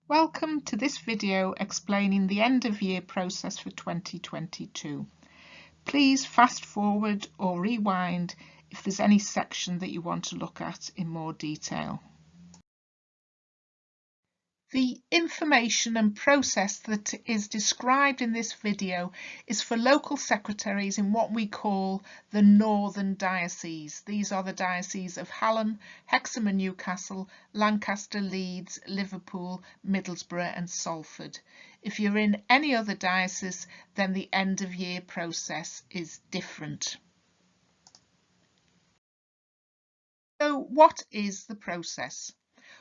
Welcome to this video explaining the end of year process for 2022. Please fast forward or rewind if there's any section that you want to look at in more detail. The information and process that is described in this video is for local secretaries in what we call the Northern Dioceses. These are the dioceses of Hallam, Hexham and Newcastle, Lancaster, Leeds, Liverpool, Middlesbrough and Salford. If you're in any other diocese, then the end of year process is different. So what is the process?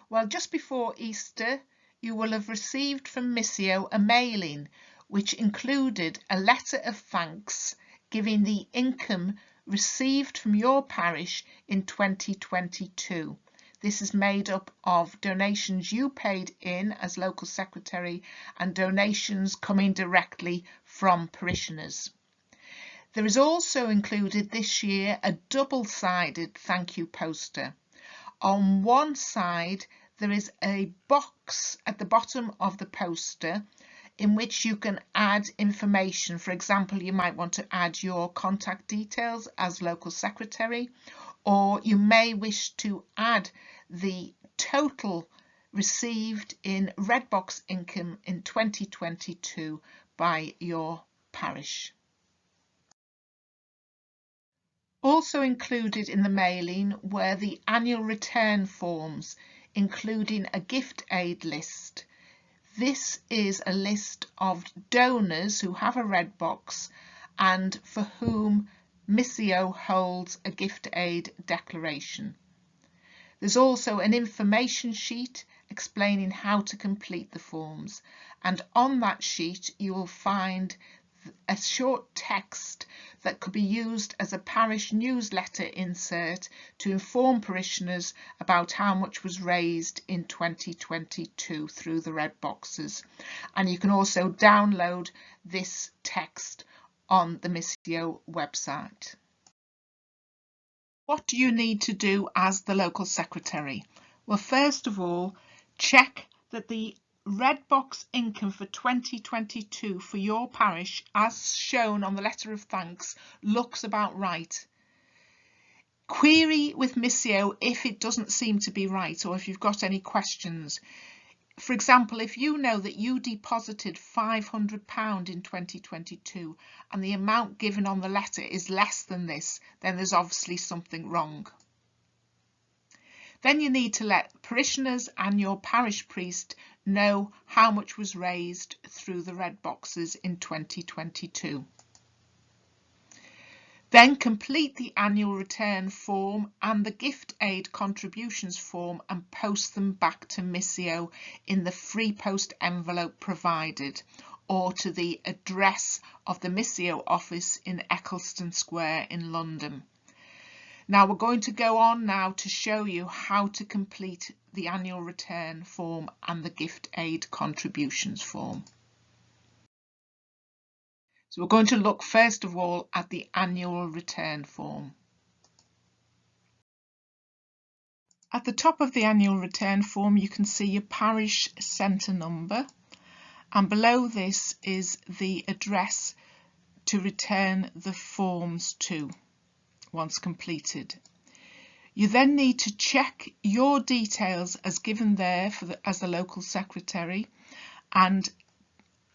Well, just before Easter, you will have received from Missio a mailing which included a letter of thanks giving the income received from your parish in 2022. This is made up of donations you paid in as local secretary and donations coming directly from parishioners. There is also included this year a double-sided thank you poster. On one side there is a box at the bottom of the poster in which you can add information. For example, you might want to add your contact details as local secretary, or you may wish to add the total received in redbox income in 2022 by your parish. Also included in the mailing were the annual return forms, including a gift aid list. This is a list of donors who have a red box and for whom Missio holds a gift aid declaration. There's also an information sheet explaining how to complete the forms, and on that sheet you will find a short text that could be used as a parish newsletter insert to inform parishioners about how much was raised in 2022 through the red boxes. And you can also download this text on the Missio website. What do you need to do as the local secretary? Well, first of all, check that the red box income for 2022 for your parish, as shown on the letter of thanks, looks about right. Query with Missio if it doesn't seem to be right, or if you've got any questions. For example, if you know that you deposited £500 in 2022 and the amount given on the letter is less than this, then there's obviously something wrong. Then you need to let parishioners and your parish priest know how much was raised through the red boxes in 2022. Then complete the annual return form and the gift aid contributions form and post them back to Missio in the free post envelope provided, or to the address of the Missio office in Eccleston Square in London. Now we're going to go on now to show you how to complete the annual return form and the gift aid contributions form. So we're going to look first of all at the annual return form. At the top of the annual return form you can see your parish centre number, and below this is the address to return the forms to once completed. You then need to check your details as given there as the local secretary, and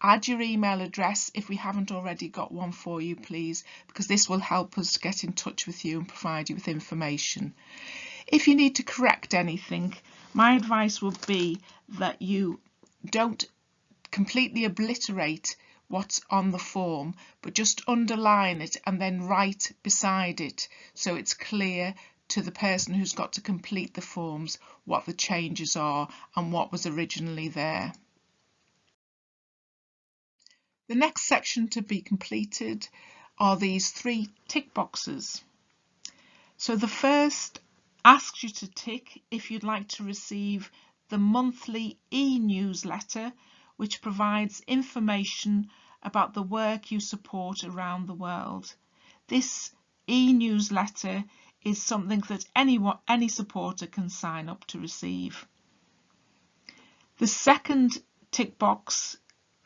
add your email address if we haven't already got one for you, please, because this will help us to get in touch with you and provide you with information. If you need to correct anything, my advice would be that you don't completely obliterate what's on the form, but just underline it and then write beside it so it's clear to the person who's got to complete the forms what the changes are and what was originally there. The next section to be completed are these three tick boxes. So the first asks you to tick if you'd like to receive the monthly e-newsletter, which provides information about the work you support around the world. This e-newsletter is something that any supporter can sign up to receive. The second tick box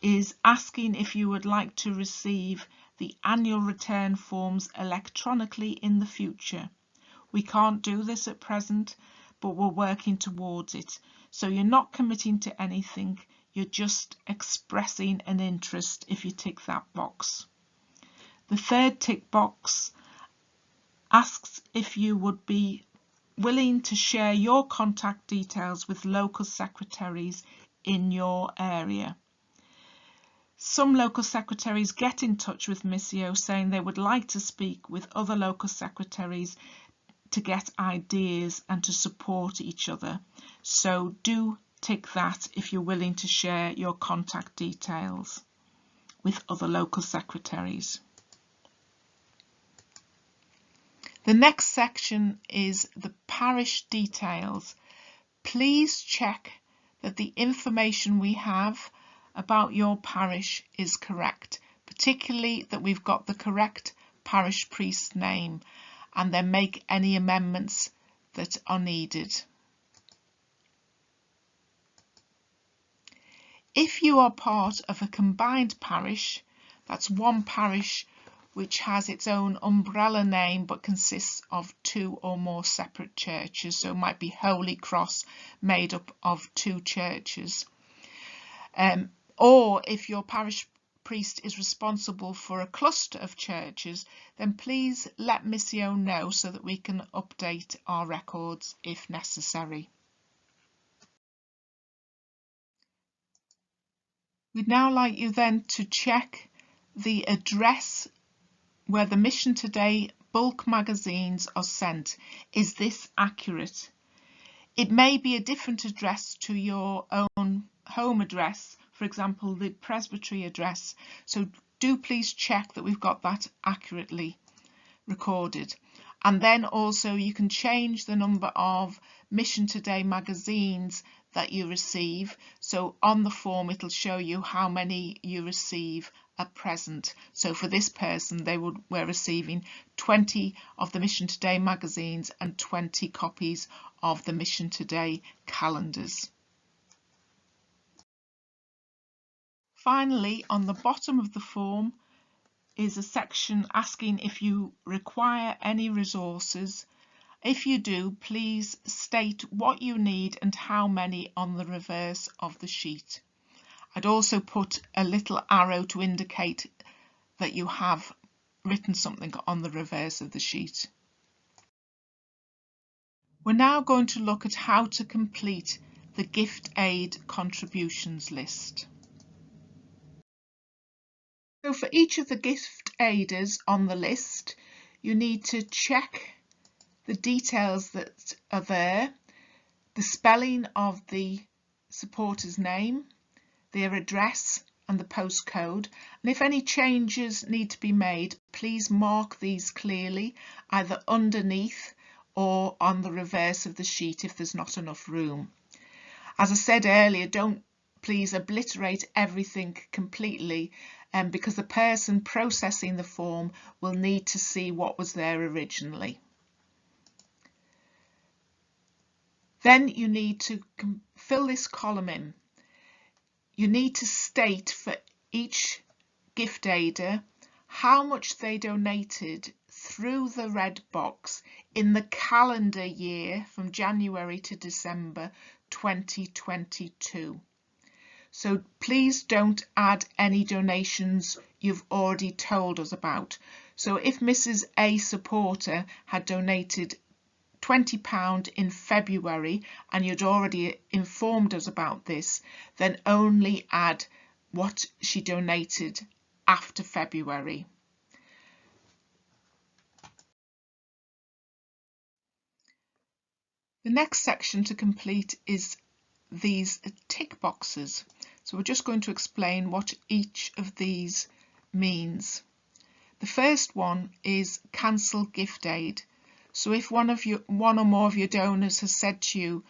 is asking if you would like to receive the annual return forms electronically in the future. We can't do this at present, but we're working towards it. So you're not committing to anything, you're just expressing an interest if you tick that box. The third tick box asks if you would be willing to share your contact details with local secretaries in your area. Some local secretaries get in touch with Missio saying they would like to speak with other local secretaries to get ideas and to support each other. So do tick that if you're willing to share your contact details with other local secretaries. The next section is the parish details. Please check that the information we have about your parish is correct, particularly that we've got the correct parish priest's name, and then make any amendments that are needed. If you are part of a combined parish, that's one parish which has its own umbrella name but consists of two or more separate churches, so it might be Holy Cross made up of two churches. Or if your parish priest is responsible for a cluster of churches, then please let Missio know so that we can update our records if necessary. We'd now like you then to check the address where the Mission Today bulk magazines are sent. Is this accurate? It may be a different address to your own home address, for example the presbytery address, so do please check that we've got that accurately recorded. And then also you can change the number of Mission Today magazines that you receive, so on the form it'll show you how many you receive at present. So for this person were receiving 20 of the Mission Today magazines and 20 copies of the Mission Today calendars. Finally, on the bottom of the form is a section asking if you require any resources. If you do, please state what you need and how many on the reverse of the sheet. I'd also put a little arrow to indicate that you have written something on the reverse of the sheet. We're now going to look at how to complete the gift aid contributions list. So for each of the gift aiders on the list, you need to check the details that are there, the spelling of the supporter's name, their address and the postcode, and if any changes need to be made, please mark these clearly either underneath or on the reverse of the sheet if there's not enough room. As I said earlier, don't please obliterate everything completely, because the person processing the form will need to see what was there originally. Then you need to fill this column in. You need to state for each gift aider how much they donated through the red box in the calendar year from January to December 2022. So please don't add any donations you've already told us about. So if Mrs. A supporter had donated £20 in February and you'd already informed us about this, then only add what she donated after February. The next section to complete is these tick boxes. So we're just going to explain what each of these means. The first one is cancel gift aid. So if one or more of your donors has said to you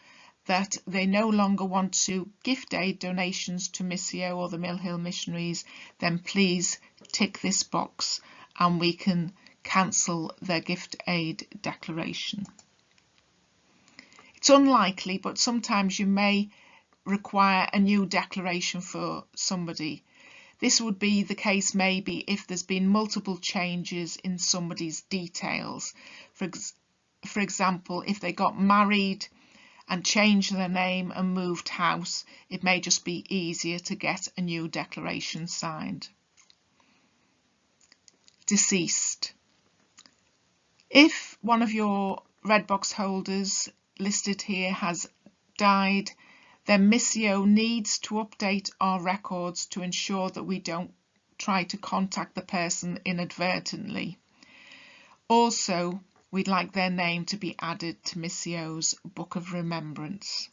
that they no longer want to gift aid donations to Missio or the Mill Hill Missionaries, then please tick this box and we can cancel their gift aid declaration. It's unlikely, but sometimes you may require a new declaration for somebody. This would be the case maybe if there's been multiple changes in somebody's details. For example, if they got married and changed their name and moved house, it may just be easier to get a new declaration signed. Deceased. If one of your redbox holders listed here has died, then Missio needs to update our records to ensure that we don't try to contact the person inadvertently. Also, we'd like their name to be added to Missio's Book of Remembrance.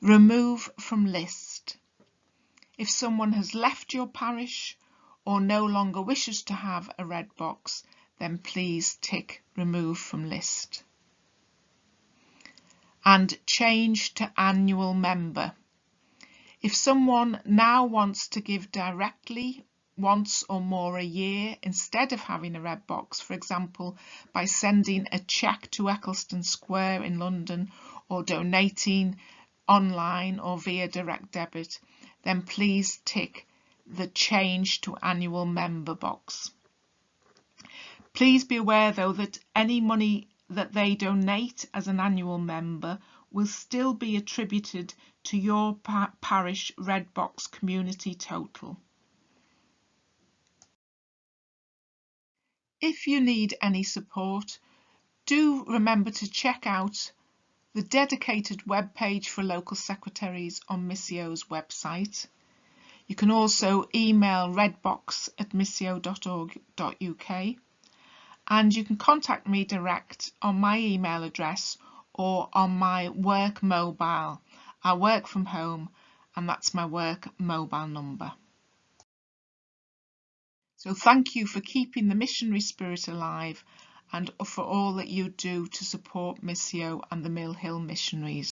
Remove from list. If someone has left your parish or no longer wishes to have a red box, then please tick remove from list. And change to annual member. If someone now wants to give directly once or more a year instead of having a red box, for example by sending a cheque to Eccleston Square in London or donating online or via direct debit, then please tick the change to annual member box. Please be aware though that any money that they donate as an annual member will still be attributed to your parish red box community total. If you need any support, do remember to check out the dedicated web page for local secretaries on Missio's website. You can also email redbox@missio.org.uk, and you can contact me direct on my email address or on my work mobile. I work from home and that's my work mobile number. So thank you for keeping the missionary spirit alive and for all that you do to support Missio and the Mill Hill missionaries.